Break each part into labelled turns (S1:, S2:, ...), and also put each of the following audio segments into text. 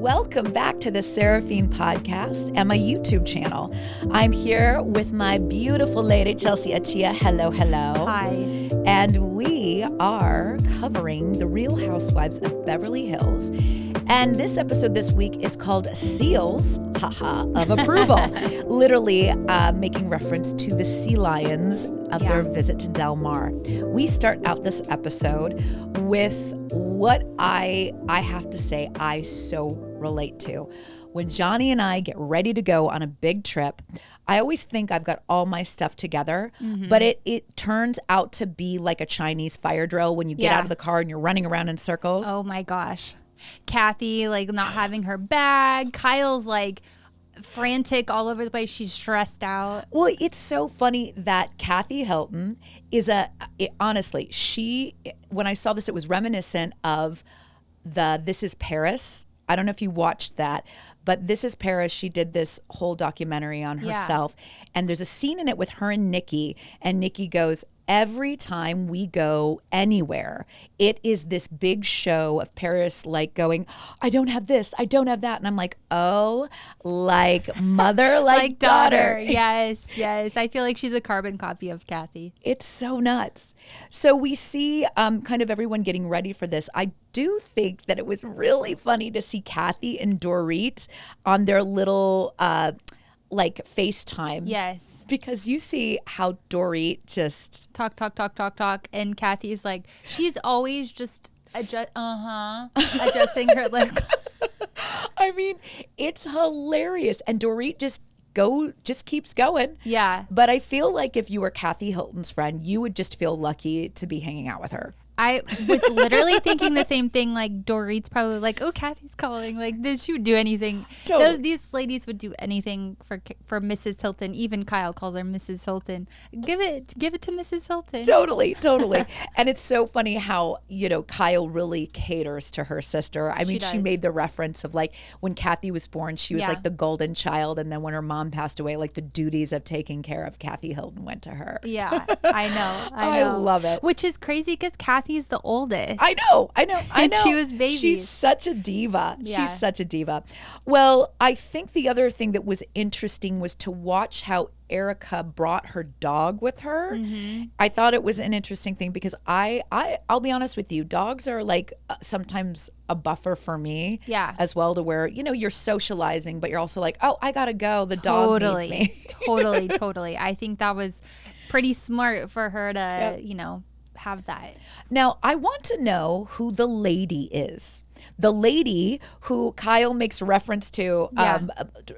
S1: Welcome back to the Seraphine podcast and my YouTube channel. I'm here with my beautiful lady, Chelsea Atia. Hello, hello.
S2: Hi.
S1: And we are covering the Real Housewives of Beverly Hills. And this episode this week is called Seals, of Approval. Literally making reference to the sea lions of their visit to Del Mar. We start out this episode with what I have to say I so relate to. When Johnny and I get ready to go on a big trip, I always think I've got all my stuff together, but it turns out to be like a Chinese fire drill when you get out of the car and you're running around in circles.
S2: Oh my gosh. Kathy, like, not having her bag. Kyle's like frantic all over the place. She's stressed out.
S1: Well, it's so funny that Kathy Hilton is honestly, when I saw this, it was reminiscent of the This Is Paris. I don't know if you watched that, but This Is Paris, she did this whole documentary on herself. And there's a scene in it with her and Nikki. And Nikki goes, every time we go anywhere, it is this big show of Paris, like going, I don't have this, I don't have that. And I'm like, oh, like mother, like daughter.
S2: Yes. I feel like she's a carbon copy of Kathy.
S1: It's so nuts. So we see kind of everyone getting ready for this. I do think that it was really funny to see Kathy and Dorit on their little like FaceTime.
S2: Yes.
S1: Because you see how Dorit just
S2: talk. And Kathy's like, she's always just adjusting her lip.
S1: I mean, it's hilarious. And Dorit just keeps going.
S2: Yeah.
S1: But I feel like if you were Kathy Hilton's friend, you would just feel lucky to be hanging out with her.
S2: I was literally thinking the same thing. Like, Dorit's probably like, oh, Kathy's calling. Like, she would do anything.
S1: Totally.
S2: These ladies would do anything for Mrs. Hilton. Even Kyle calls her Mrs. Hilton. Give it to Mrs. Hilton.
S1: Totally. And it's so funny how, Kyle really caters to her sister. I mean, she made the reference of like when Kathy was born, she was like the golden child. And then when her mom passed away, like the duties of taking care of Kathy Hilton went to her.
S2: Yeah, I know.
S1: I love it.
S2: Which is crazy because Kathy's the oldest.
S1: I know.
S2: And she was baby.
S1: She's such a diva.
S2: Yeah.
S1: She's such a diva. Well, I think the other thing that was interesting was to watch how Erica brought her dog with her. Mm-hmm. I thought it was an interesting thing because I'll be honest with you, dogs are like sometimes a buffer for me
S2: as
S1: well, to where, you're socializing, but you're also like, oh, I gotta go. The dog needs me.
S2: Totally. I think that was pretty smart for her to, have that.
S1: Now, I want to know who the lady is. The lady who Kyle makes reference to,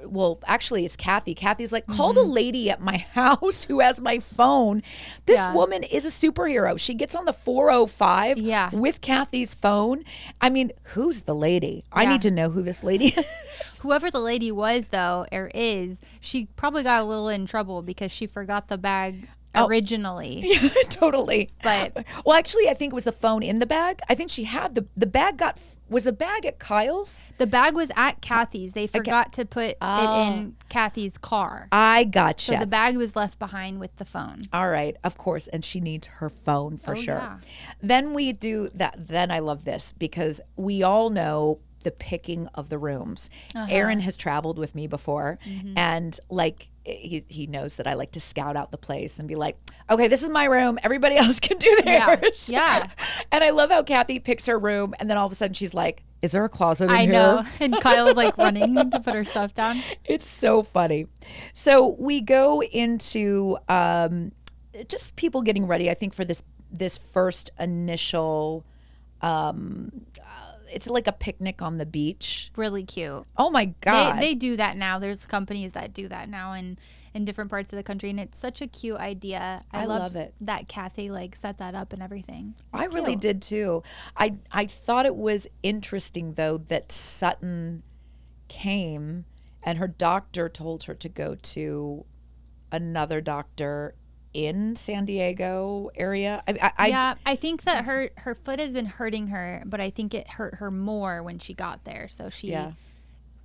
S1: well, actually it's Kathy. Kathy's like, call the lady at my house who has my phone. This woman is a superhero. She gets on the 405 with Kathy's phone. I mean, who's the lady? I need to know who this lady is.
S2: Whoever the lady was, though, or is, she probably got a little in trouble because she forgot the bag originally.
S1: Totally.
S2: But
S1: well, actually, I think it was the phone in the bag. I think she had the bag was the bag at Kyle's?
S2: The bag was at Kathy's. They forgot to put it in Kathy's car.
S1: I gotcha.
S2: So the bag was left behind with the phone.
S1: All right, of course, and she needs her phone for sure.
S2: Yeah.
S1: Then we do that. Then I love this because we all know the picking of the rooms. Aaron has traveled with me before, and like he knows that I like to scout out the place and be like, okay, this is my room. Everybody else can do theirs.
S2: Yeah.
S1: And I love how Kathy picks her room, and then all of a sudden she's like, is there a closet in here?
S2: I know. And Kyle's like running to put her stuff down.
S1: It's so funny. So we go into just people getting ready, I think, for this first initial it's like a picnic on the beach.
S2: Really cute.
S1: Oh my God.
S2: They do that now. There's companies that do that now in different parts of the country, and it's such a cute idea. I love it that Kathy like set that up and everything.
S1: I really did too. I thought it was interesting though that Sutton came and her doctor told her to go to another doctor in San Diego area.
S2: I think that her foot has been hurting her, but I think it hurt her more when she got there. So she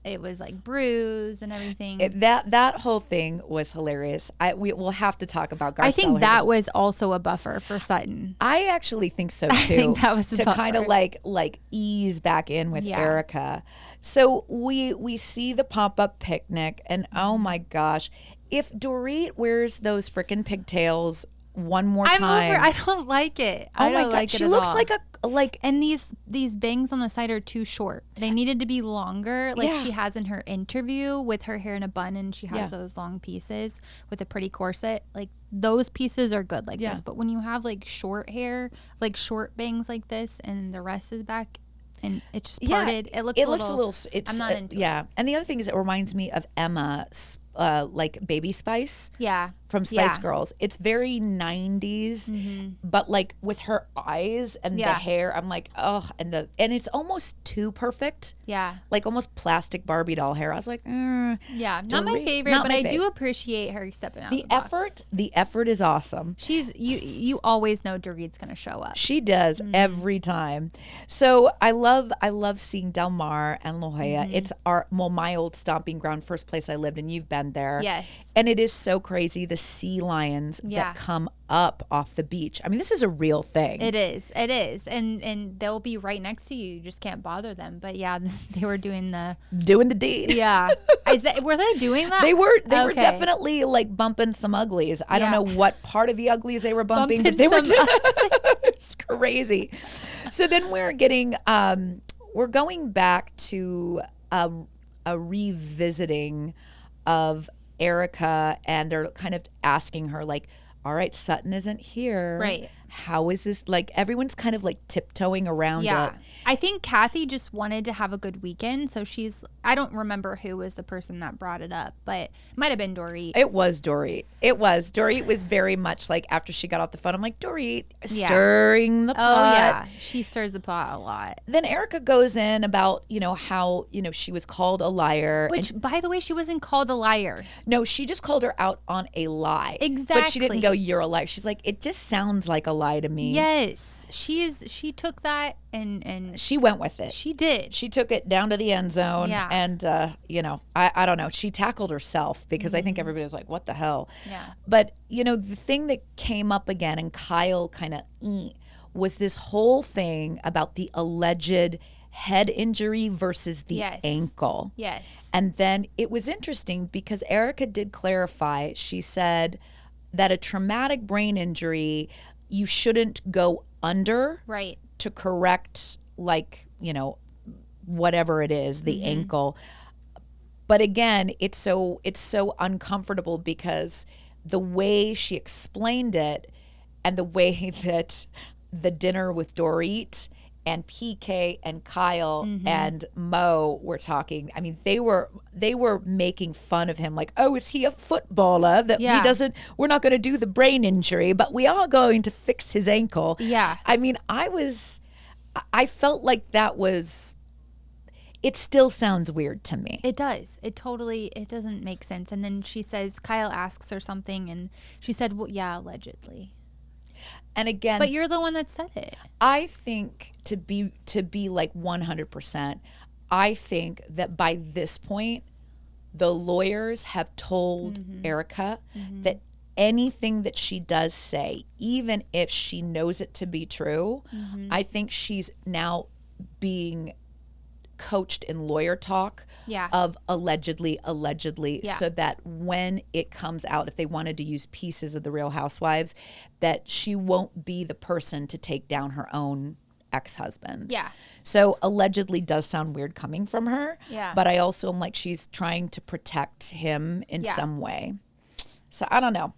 S2: it was like bruised and everything.
S1: That whole thing was hilarious. We will have to talk about Garcelle.
S2: I think that was also a buffer for Sutton.
S1: I actually think so too.
S2: I think that was a
S1: to
S2: buffer.
S1: kind of like ease back in with Erica. So we see the pop-up picnic, and oh my gosh, if Dorit wears those freaking pigtails one more time,
S2: I don't like it.
S1: Oh my god, she looks like
S2: and these bangs on the side are too short. They needed to be longer, like she has in her interview with her hair in a bun, and she has those long pieces with a pretty corset. Like those pieces are good like this, but when you have like short hair, like short bangs like this, and the rest is back and it's just parted, it looks a little. I'm not into it.
S1: And the other thing is, it reminds me of Emma. Like Baby Spice from Spice Girls. It's very 90s, but like with her eyes and the hair, I'm like, oh, and it's almost too perfect. Yeah. Like almost plastic Barbie doll hair. I was like,
S2: not my favorite, but I do appreciate her stepping out.
S1: The effort is awesome.
S2: You always know Dorit's gonna show up.
S1: She does every time. So I love seeing Del Mar and La Jolla. It's my old stomping ground, first place I lived, and you've been there.
S2: Yes.
S1: And it is so crazy, the sea lions that come up off the beach. I mean, this is a real thing.
S2: It is. And they'll be right next to you. You just can't bother them. But yeah, they were doing the
S1: deed.
S2: Yeah. Were they doing that?
S1: They were definitely like bumping some uglies. I don't know what part of the uglies they were bumping, but they were it's crazy. So then we're going back to a revisiting of Erica, and they're kind of asking her like, all right, Sutton isn't here.
S2: Right.
S1: How is this? Like everyone's kind of like tiptoeing around it.
S2: I think Kathy just wanted to have a good weekend. So I don't remember who was the person that brought it up, but it might have been Dorit.
S1: It was Dorit. Dorit was very much like, after she got off the phone, I'm like, Dorit, stirring the pot.
S2: Oh, yeah. She stirs the pot a lot.
S1: Then Erica goes in about, how, she was called a liar.
S2: Which, by the way, she wasn't called a liar.
S1: No, she just called her out on a lie.
S2: Exactly.
S1: But she didn't go, you're a liar. She's like, it just sounds like a lie to me.
S2: Yes. She took that and
S1: she went with it.
S2: She did.
S1: She took it down to the end zone.
S2: Yeah.
S1: And, I don't know. She tackled herself because I think everybody was like, what the hell?
S2: Yeah.
S1: But, the thing that came up again, and Kyle kind of was this whole thing about the alleged head injury versus the ankle.
S2: Yes.
S1: And then it was interesting because Erica did clarify. She said that a traumatic brain injury, you shouldn't go under to correct, like, whatever it is, the ankle. But again, it's so uncomfortable because the way she explained it, and the way that the dinner with Dorit and PK and Kyle and Mo were talking. I mean, they were making fun of him, like, oh, is he a footballer that he doesn't, we're not going to do the brain injury, but we are going to fix his ankle.
S2: Yeah.
S1: I mean, I felt like that was, it still sounds weird to me.
S2: It does. It doesn't make sense. And then Kyle asks her something, and she said, well, yeah, allegedly.
S1: And again,
S2: but you're the one that said it.
S1: I think to be like 100%, I think that by this point, the lawyers have told Erica that anything that she does say, even if she knows it to be true, I think she's now being coached in lawyer talk of allegedly, so that when it comes out, if they wanted to use pieces of the Real Housewives, that she won't be the person to take down her own ex-husband.
S2: Yeah.
S1: So allegedly does sound weird coming from her.
S2: Yeah.
S1: But I also am like, she's trying to protect him in some way. So I don't know.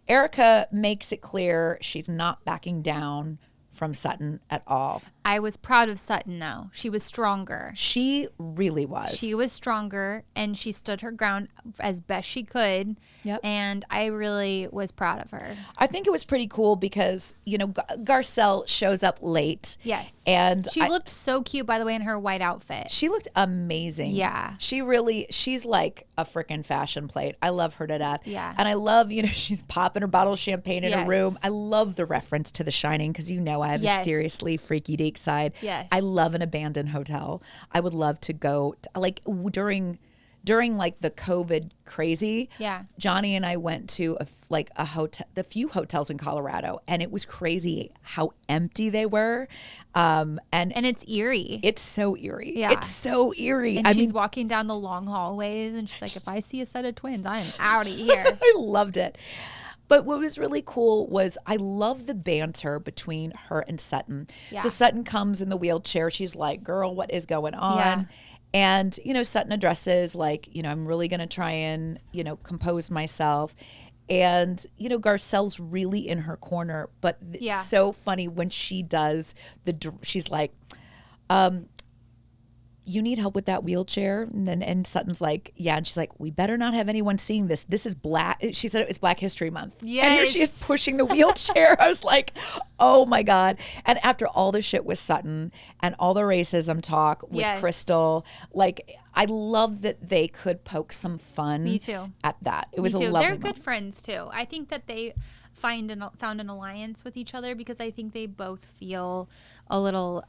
S1: Erica makes it clear she's not backing down from Sutton at all.
S2: I was proud of Sutton, though. She was stronger.
S1: She really was.
S2: She was stronger, and she stood her ground as best she could.
S1: Yep.
S2: And I really was proud of her.
S1: I think it was pretty cool because, Garcelle shows up late.
S2: Yes.
S1: And
S2: she looked so cute, by the way, in her white outfit.
S1: She looked amazing.
S2: Yeah.
S1: She's like a freaking fashion plate. I love her to death.
S2: Yeah.
S1: And I love, she's popping her bottle of champagne in her room. I love the reference to The Shining because I have a
S2: Yes.
S1: seriously freaky deek side.
S2: Yes.
S1: I love an abandoned hotel. I would love to go during like the COVID crazy.
S2: Yeah.
S1: Johnny and I went to a hotel, the few hotels in Colorado, and it was crazy how empty they were. And
S2: it's eerie.
S1: it's so eerie.
S2: Yeah.
S1: It's so eerie.
S2: And she's walking down the long hallways and she's like, if I see a set of twins, I am out of here.
S1: I loved it. But what was really cool was I love the banter between her and Sutton.
S2: Yeah.
S1: So Sutton comes in the wheelchair. She's like, girl, what is going on?
S2: Yeah.
S1: And, Sutton addresses like, I'm really going to try and, compose myself. And, Garcelle's really in her corner. But it's so funny when she does she's like, you need help with that wheelchair? And Sutton's like, yeah. And she's like, we better not have anyone seeing this. This is Black. She said it's Black History Month.
S2: Yes.
S1: And here she is pushing the wheelchair. I was like, oh my God. And after all the shit with Sutton and all the racism talk with Crystal, like, I love that they could poke some fun
S2: Me too.
S1: at that. It was
S2: Me
S1: a
S2: too.
S1: lovely
S2: They're good
S1: moment.
S2: friends too. I think that they found an alliance with each other because I think they both feel a little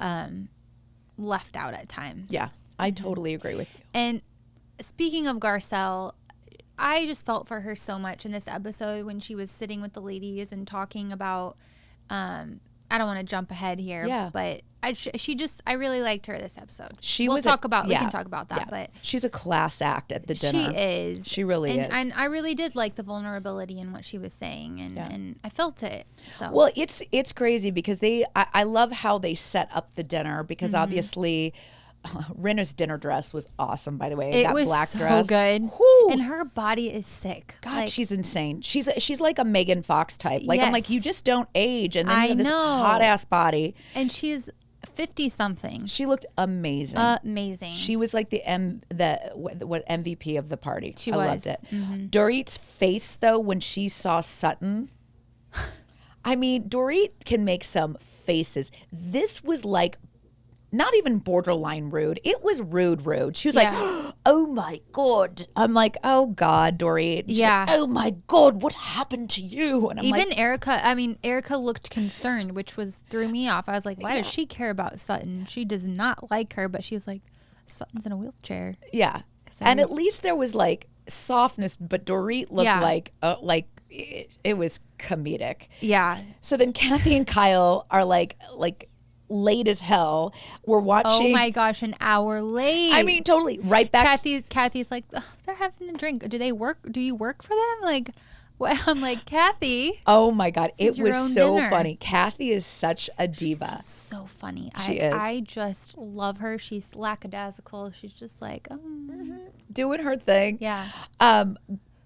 S2: left out at times.
S1: Yeah, I totally agree with you.
S2: And speaking of Garcelle, I just felt for her so much in this episode when she was sitting with the ladies and talking about, I don't want to jump ahead here, but I really liked her this episode. We can talk about that, but
S1: she's a class act at the dinner.
S2: She is.
S1: She really is.
S2: And I really did like the vulnerability in what she was saying, and I felt it. So
S1: well, it's crazy because I love how they set up the dinner because obviously Rinna's dinner dress was awesome, by the way.
S2: It was
S1: black
S2: so
S1: dress.
S2: good.
S1: Whew.
S2: And her body is sick.
S1: God, she's insane. She's like a Megan Fox type. Like I'm like, you just don't age, and then you have this hot ass body.
S2: And she's 50 something.
S1: She looked amazing.
S2: Amazing.
S1: She was like the MVP of the party.
S2: She
S1: I
S2: was.
S1: loved it. Dorit's face though when she saw Sutton. I mean, Dorit can make some faces. This was like not even borderline rude. It was rude. She was like, oh my God. I'm like, oh God, Dorit. She's like, oh my God, what happened to you? And I'm
S2: even
S1: like,
S2: Erica looked concerned, which threw me off. I was like, why does she care about Sutton? She does not like her, but she was like, Sutton's in a wheelchair.
S1: Yeah. And at least there was like softness, but Dorit looked like it was comedic.
S2: Yeah.
S1: So then Kathy and Kyle are like late as hell. We're watching.
S2: Oh my gosh, an hour late.
S1: I mean, totally. Right back.
S2: Kathy's like, they're having a drink. Do you work for them? Like, well, I'm like, Kathy.
S1: Oh my God, it was so
S2: dinner.
S1: funny. Kathy is such a diva.
S2: She's so funny.
S1: She is.
S2: I just love her. She's lackadaisical. She's just like,
S1: doing her thing.
S2: Yeah.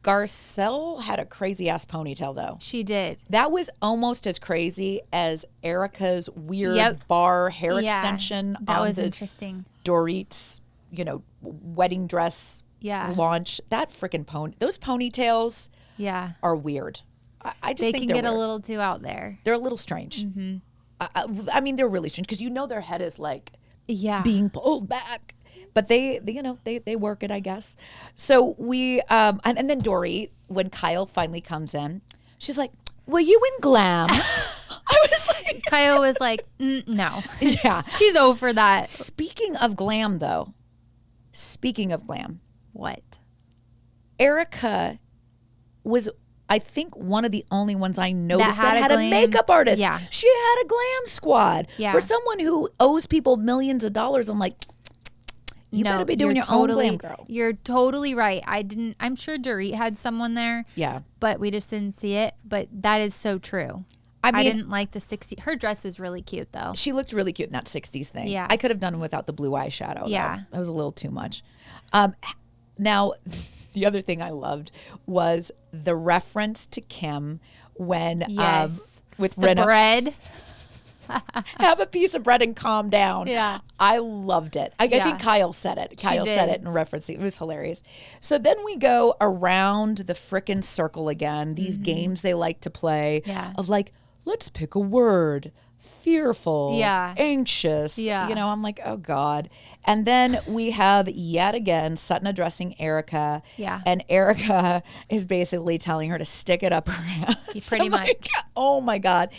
S1: Garcelle had a crazy ass ponytail though.
S2: She did.
S1: That was almost as crazy as Erica's weird bar hair extension.
S2: That
S1: on
S2: was
S1: the
S2: interesting.
S1: Dorit's, wedding dress launch. That freaking those ponytails are weird. I just think
S2: they can get a little too out there.
S1: They're a little strange. I mean, they're really strange because their head is like being pulled back. But they work it, I guess. So we and then Dorit, when Kyle finally comes in, she's like, "Were you in glam?" I was like,
S2: Kyle was like, "No."
S1: Yeah,
S2: she's over that.
S1: Speaking of glam,
S2: what?
S1: Erica was, I think, one of the only ones I noticed that had
S2: a
S1: a makeup artist.
S2: Yeah,
S1: she had a glam squad.
S2: Yeah.
S1: For someone who owes people millions of dollars, I'm like, you better be doing your own glam, girl.
S2: You're totally right. I'm sure Dorit had someone there.
S1: Yeah.
S2: But we just didn't see it. But that is so true. I mean, I didn't like the 60s. Her dress was really cute, though.
S1: She looked really cute in that 60s thing.
S2: Yeah.
S1: I could have done it without the blue eyeshadow.
S2: Yeah.
S1: That was a little too much. Now, the other thing I loved was the reference to Kim when with
S2: the
S1: Rinna.
S2: Bread.
S1: Have a piece of bread and calm down.
S2: Yeah.
S1: I loved it. I think Kyle said it. Kyle said it in reference. It was hilarious. So then we go around the frickin' circle again. These games they like to play of like, let's pick a word. Fearful. Anxious. I'm like, oh God. And then we have yet again Sutton addressing Erica.
S2: Yeah.
S1: And Erica is basically telling her to stick it up her ass.
S2: Pretty much.
S1: Oh my God.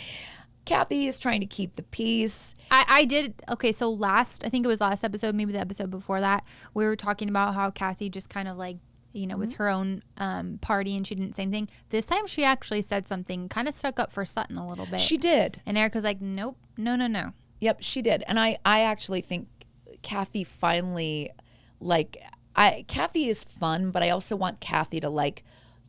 S1: Kathy is trying to keep the peace.
S2: I did. Okay, so I think it was last episode, maybe the episode before that, we were talking about how Kathy just kind of like, was her own party and she didn't say anything. This time she actually said something, kind of stuck up for Sutton a little bit.
S1: She did.
S2: And Eric was like, nope, no.
S1: Yep, she did. And I actually think Kathy finally, Kathy is fun, but I also want Kathy to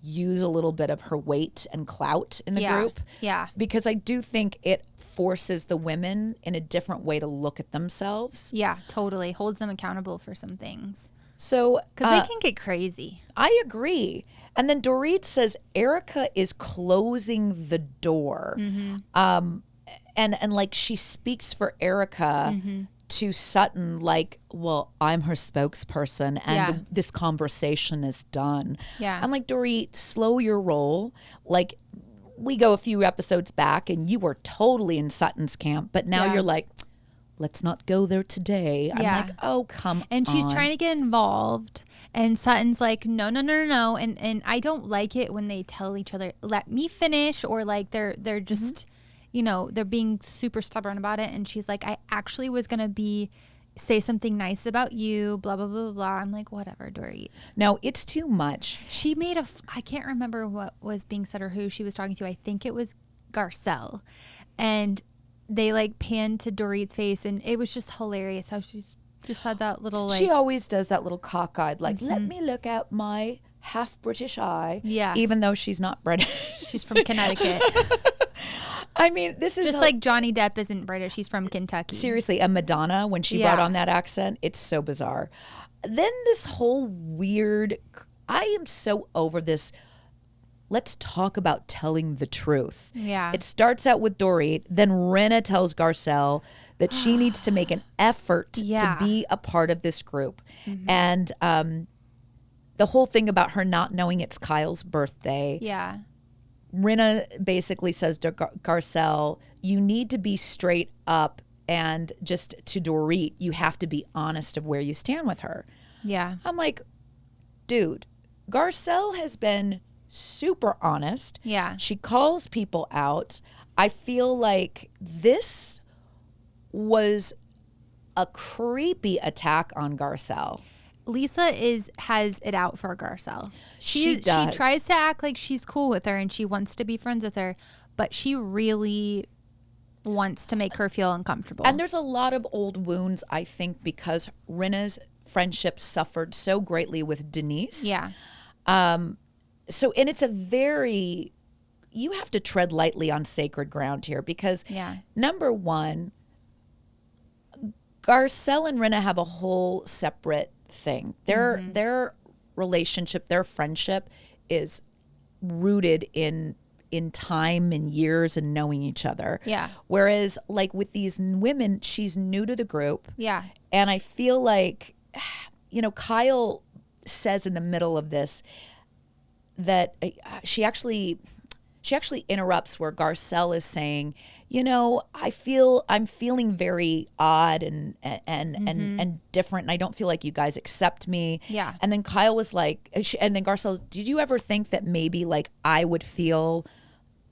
S1: use a little bit of her weight and clout in the group.
S2: Yeah.
S1: Because I do think it forces the women in a different way to look at themselves.
S2: Yeah, totally. Holds them accountable for some things.
S1: So,
S2: because they can get crazy.
S1: I agree. And then Dorit says Erica is closing the door. And she speaks for Erica to Sutton well, I'm her spokesperson and this conversation is done.
S2: Yeah.
S1: I'm like, Dorit, slow your roll. We go a few episodes back and you were totally in Sutton's camp, but now you're like, let's not go there today. I'm like, oh, come on.
S2: And she's trying to get involved. And Sutton's like, no. And I don't like it when they tell each other, let me finish. Or they're just, they're being super stubborn about it. And she's like, I actually was going to say something nice about you, blah, blah, blah, blah. I'm like, whatever, Dorit.
S1: No, it's too much.
S2: She made I can't remember what was being said or who she was talking to. I think it was Garcelle. And they panned to Dorit's face, and it was just hilarious how she's just had that little
S1: she always does that little cockeyed let me look out my half British eye.
S2: Yeah.
S1: Even though she's not British.
S2: She's from Connecticut.
S1: I mean, this is
S2: just like Johnny Depp isn't British. He's from Kentucky.
S1: Seriously, and Madonna, when she brought on that accent, it's so bizarre. Then this whole weird, I am so over this. Let's talk about telling the truth.
S2: Yeah.
S1: It starts out with Dorit. Then Rinna tells Garcelle that she needs to make an effort to be a part of this group. And the whole thing about her not knowing it's Kyle's birthday.
S2: Yeah.
S1: Rinna basically says to Garcelle, you need to be straight up, and just to Dorit, you have to be honest of where you stand with her.
S2: Yeah.
S1: I'm like, dude, Garcelle has been super honest.
S2: Yeah.
S1: She calls people out. I feel like this was a creepy attack on Garcelle.
S2: Lisa has it out for Garcelle.
S1: She does.
S2: She tries to act like she's cool with her and she wants to be friends with her, but she really wants to make her feel uncomfortable.
S1: And there's a lot of old wounds, I think, because Rinna's friendship suffered so greatly with Denise.
S2: Yeah.
S1: So, and it's you have to tread lightly on sacred ground here because number one, Garcelle and Rinna have a whole separate thing. Their relationship, their friendship is rooted in time and years and knowing each other.
S2: Yeah.
S1: Whereas with these women, she's new to the group.
S2: Yeah.
S1: And I feel like, Kyle says in the middle of this that she actually interrupts where Garcelle is saying, I'm feeling very odd and different, and I don't feel like you guys accept me.
S2: Yeah.
S1: And then Kyle was like, and then Garcelle, did you ever think that maybe I would feel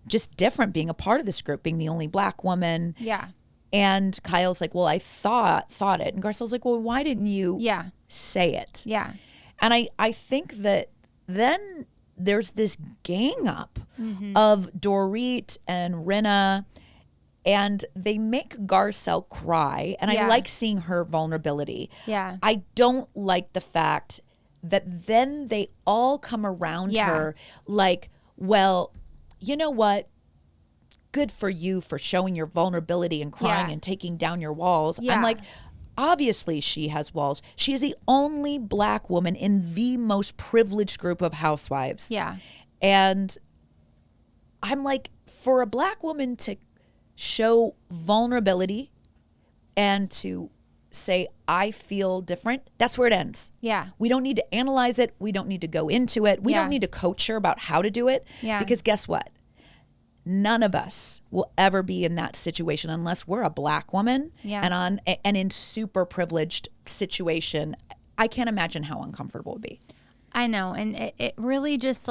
S1: just different being a part of this group, being the only Black woman?
S2: Yeah.
S1: And Kyle's like, well, I thought it. And Garcelle's like, well, why didn't you say it?
S2: Yeah.
S1: And I think that then there's this gang up of Dorit and Rinna, and they make Garcelle cry. And I like seeing her vulnerability.
S2: Yeah.
S1: I don't like the fact that then they all come around her like, well, you know what? Good for you for showing your vulnerability and crying and taking down your walls.
S2: Yeah.
S1: I'm like, obviously she has walls. She is the only Black woman in the most privileged group of housewives.
S2: Yeah.
S1: And I'm like, for a Black woman to show vulnerability and to say, I feel different, that's where it ends.
S2: Yeah.
S1: We don't need to analyze it. We don't need to go into it. We don't need to coach her about how to do it.
S2: Yeah.
S1: Because guess what? None of us will ever be in that situation unless we're a Black woman and in super privileged situation. I can't imagine how uncomfortable it would be.
S2: I know. And it really just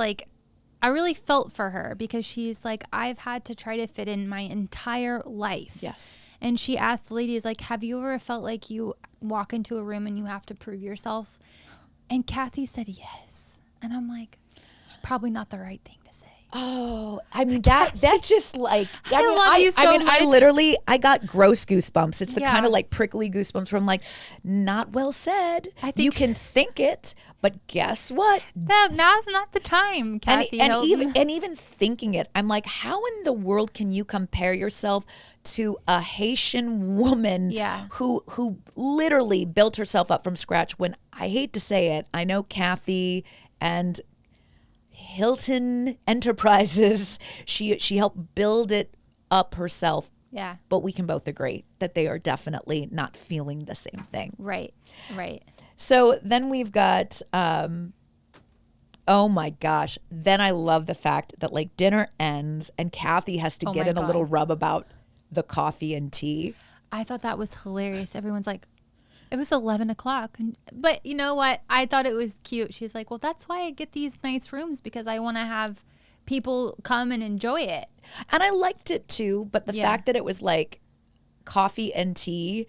S2: I really felt for her because she's like, I've had to try to fit in my entire life.
S1: Yes.
S2: And she asked the ladies, like, have you ever felt like you walk into a room and you have to prove yourself? And Kathy said yes. And I'm like, probably not the right thing to say.
S1: Oh, I mean, that just like,
S2: I love you so
S1: much. I got gross goosebumps. It's the
S2: Yeah.
S1: kind of like prickly goosebumps from like, not well said.
S2: I think
S1: you can think it, but guess what?
S2: Now's not the time, Kathy.
S1: And even thinking it, I'm like, how in the world can you compare yourself to a Haitian woman
S2: Yeah.
S1: who literally built herself up from scratch? When I hate to say it, I know Kathy and Hilton Enterprises, she helped build it up herself.
S2: Yeah.
S1: But we can both agree that they are definitely not feeling the same thing.
S2: Right.
S1: So then we've got, oh my gosh. Then I love the fact that like dinner ends and Kathy has to get in a little rub about the coffee and tea.
S2: I thought that was hilarious. Everyone's like, it was 11 o'clock. But you know what? I thought it was cute. She's like, well, that's why I get these nice rooms, because I want to have people come and enjoy it.
S1: And I liked it too. But the fact that it was like coffee and tea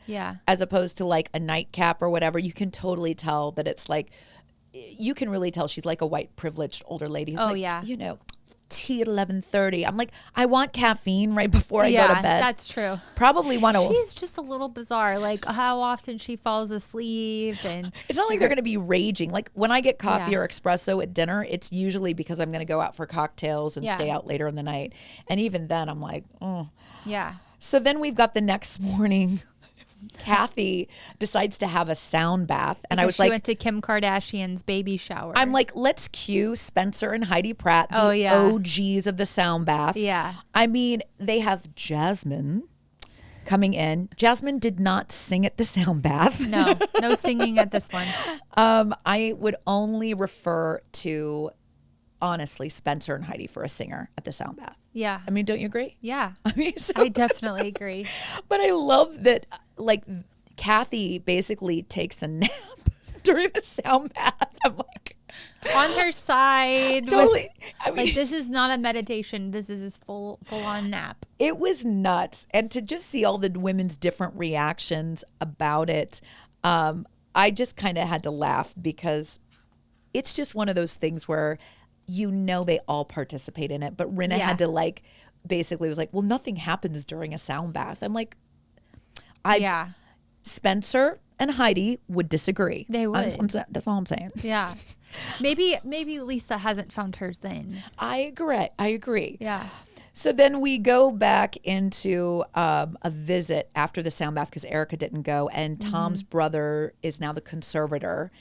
S1: as opposed to like a nightcap or whatever, you can totally tell that it's like, you can really tell she's like a white privileged older lady. Who's you know, tea at 11:30. I'm like, I want caffeine right before I go to bed.
S2: That's true.
S1: Probably want to.
S2: She's just a little bizarre, like how often she falls asleep, and
S1: it's not like they're going to be raging. Like when I get coffee or espresso at dinner, it's usually because I'm going to go out for cocktails and stay out later in the night. And even then, I'm like, oh.
S2: Yeah.
S1: So then we've got the next morning. Kathy decides to have a sound bath, and
S2: because
S1: I was
S2: she
S1: like,
S2: went to Kim Kardashian's baby shower.
S1: I'm like, let's cue Spencer and Heidi Pratt, the OGs of the sound bath.
S2: Yeah.
S1: I mean, they have Jasmine coming in. Jasmine did not sing at the sound bath.
S2: No singing at this one.
S1: I would only refer to, honestly, Spencer and Heidi for a singer at the sound bath.
S2: Yeah.
S1: I mean, don't you agree?
S2: Yeah.
S1: I mean,
S2: I definitely agree.
S1: But I love that, like, Kathy basically takes a nap during the sound bath. I'm like,
S2: on her side.
S1: Totally. I mean,
S2: like, this is not a meditation. This is his full on nap.
S1: It was nuts. And to just see all the women's different reactions about it, I just kind of had to laugh because it's just one of those things where you know they all participate in it. But Rinna had to like, basically was like, well, nothing happens during a sound bath. I'm like, Spencer and Heidi would disagree.
S2: They would.
S1: That's all I'm saying.
S2: Yeah. Maybe Lisa hasn't found hers then.
S1: I agree.
S2: Yeah.
S1: So then we go back into a visit after the sound bath because Erica didn't go, and Tom's brother is now the conservator.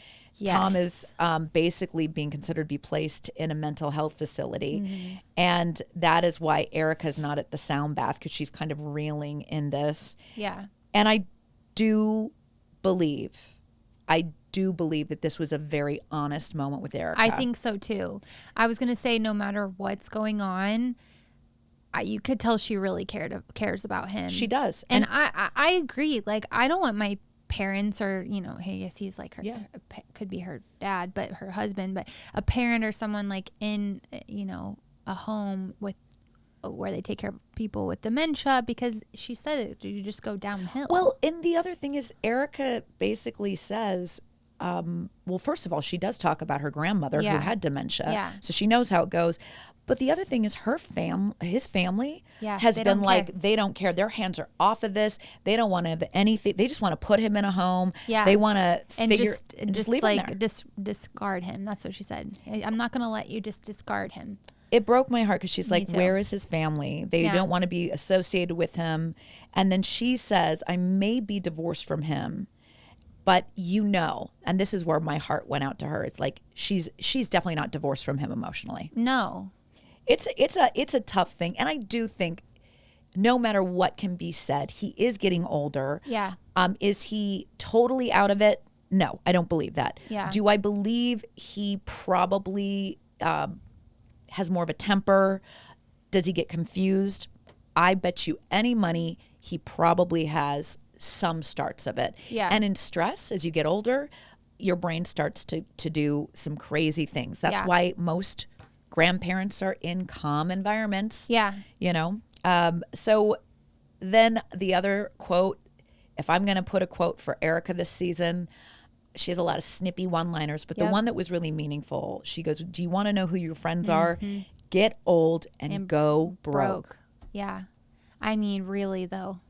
S1: Yes. Tom is basically being considered to be placed in a mental health facility. And that is why Erica's not at the sound bath, because she's kind of reeling in this.
S2: Yeah.
S1: And I do believe that this was a very honest moment with Erica.
S2: I think so too. I was going to say, no matter what's going on, you could tell she really cares about him.
S1: She does.
S2: And I agree. Like, I don't want my parents, or, you know, hey, yes, he's like her, could be her dad, but her husband, but a parent or someone like in, you know, a home where they take care of people with dementia, because she said it, you just go downhill.
S1: Well, and the other thing is Erica basically says, well, first of all, she does talk about her grandmother who had dementia. Yeah. So she knows how it goes. But the other thing is his family has been like, they don't care. Their hands are off of this. They don't want to have anything. They just want to put him in a home. Yeah. They want to just leave him there.
S2: Discard him. That's what she said. I'm not going to let you just discard him.
S1: It broke my heart because she's like, where is his family? They don't want to be associated with him. And then she says, I may be divorced from him, but you know, and this is where my heart went out to her. It's like, she's definitely not divorced from him emotionally.
S2: No.
S1: It's a tough thing. And I do think no matter what can be said, he is getting older.
S2: Yeah.
S1: Is he totally out of it? No, I don't believe that.
S2: Yeah.
S1: Do I believe he probably has more of a temper? Does he get confused? I bet you any money he probably has some starts of it.
S2: Yeah.
S1: And in stress, as you get older, your brain starts to do some crazy things. That's why most grandparents are in calm environments.
S2: Yeah.
S1: You know? So then the other quote, if I'm going to put a quote for Erica this season, she has a lot of snippy one-liners, but the one that was really meaningful, she goes, do you want to know who your friends are? Get old and go broke.
S2: Yeah. I mean, really, though,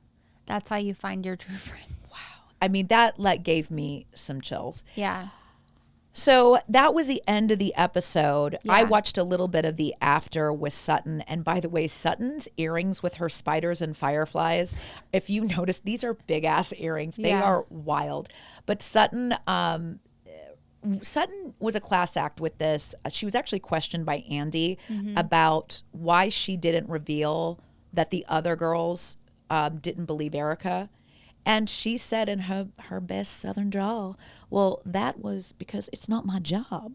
S2: that's how you find your true friends.
S1: Wow. I mean, that gave me some chills.
S2: Yeah.
S1: So that was the end of the episode.
S2: Yeah.
S1: I watched a little bit of the after with Sutton. And by the way, Sutton's earrings with her spiders and fireflies, if you notice, these are big ass earrings. They are wild. But Sutton was a class act with this. She was actually questioned by Andy about why she didn't reveal that the other girls didn't believe Erica. And she said in her best Southern drawl, well, that was because it's not my job.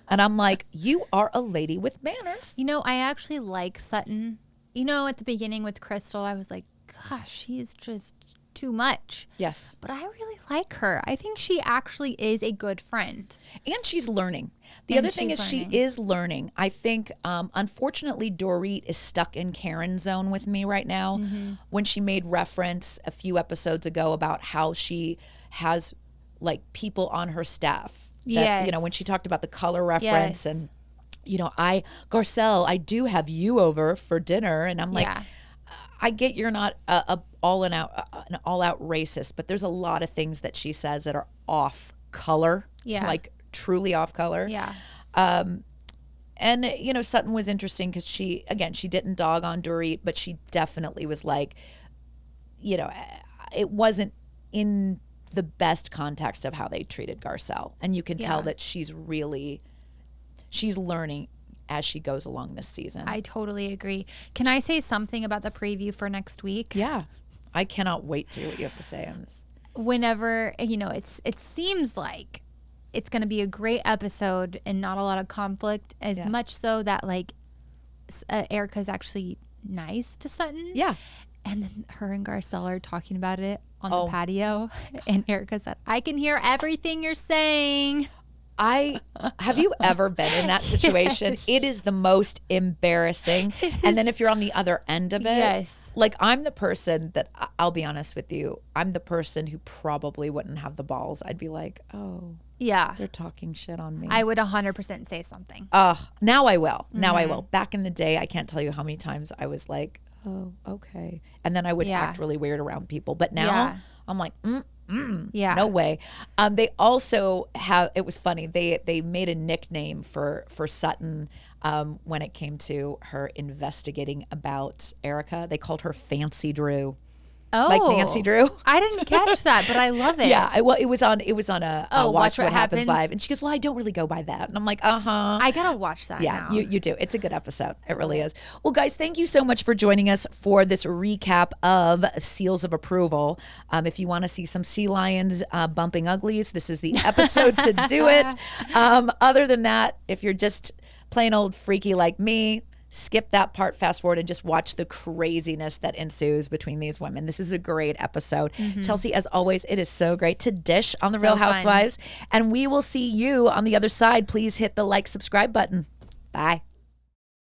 S1: And I'm like, you are a lady with manners.
S2: You know, I actually like Sutton. You know, at the beginning with Crystal, I was like, gosh, she's just too much.
S1: Yes.
S2: But I really like her. I think she actually is a good friend.
S1: And she's learning. The other thing is she is learning. I think, unfortunately, Dorit is stuck in Karen's zone with me right now. When she made reference a few episodes ago about how she has people on her staff. That, you know, when she talked about the color reference and, you know, Garcelle, I do have you over for dinner. And I'm like, I get you're not an all-out racist, but there's a lot of things that she says that are off color, like truly off color.
S2: Yeah.
S1: And, you know, Sutton was interesting because she didn't dog on Dorit, but she definitely was like, you know, it wasn't in the best context of how they treated Garcelle. And you can tell that she's learning as she goes along this season.
S2: I totally agree. Can I say something about the preview for next week?
S1: Yeah. I cannot wait to hear what you have to say on this.
S2: Whenever, you know, it seems like it's going to be a great episode and not a lot of conflict, as much so that Erica's actually nice to Sutton.
S1: Yeah.
S2: And then her and Garcelle are talking about it on the patio. And Erica said, I can hear everything you're saying.
S1: Have you ever been in that situation?
S2: Yes.
S1: It is the most embarrassing. And then if you're on the other end of it, I'm the person that, I'll be honest with you, I'm the person who probably wouldn't have the balls. I'd be like, oh,
S2: yeah,
S1: they're talking shit on me.
S2: I would 100% say something.
S1: Now I will. Now I will. Back in the day, I can't tell you how many times I was like, oh, okay. And then I would act really weird around people. But now I'm like, no way. They also have, it was funny, they made a nickname for Sutton when it came to her investigating about Erica. They called her Fancy Drew.
S2: Oh,
S1: like Nancy Drew.
S2: I didn't catch that, but I love it.
S1: Yeah, well, it was on a Watch What Happens Live, and she goes, "Well, I don't really go by that," and I'm like,
S2: I gotta watch that.
S1: Yeah,
S2: now.
S1: you do. It's a good episode. It really is. Well, guys, thank you so much for joining us for this recap of Seals of Approval. If you want to see some sea lions bumping uglies, this is the episode to do it. Other than that, if you're just plain old freaky like me, skip that part, fast forward, and just watch the craziness that ensues between these women. This is a great episode. Chelsea, as always, it is so great to dish on the Real Housewives. And we will see you on the other side. Please hit the subscribe button. Bye.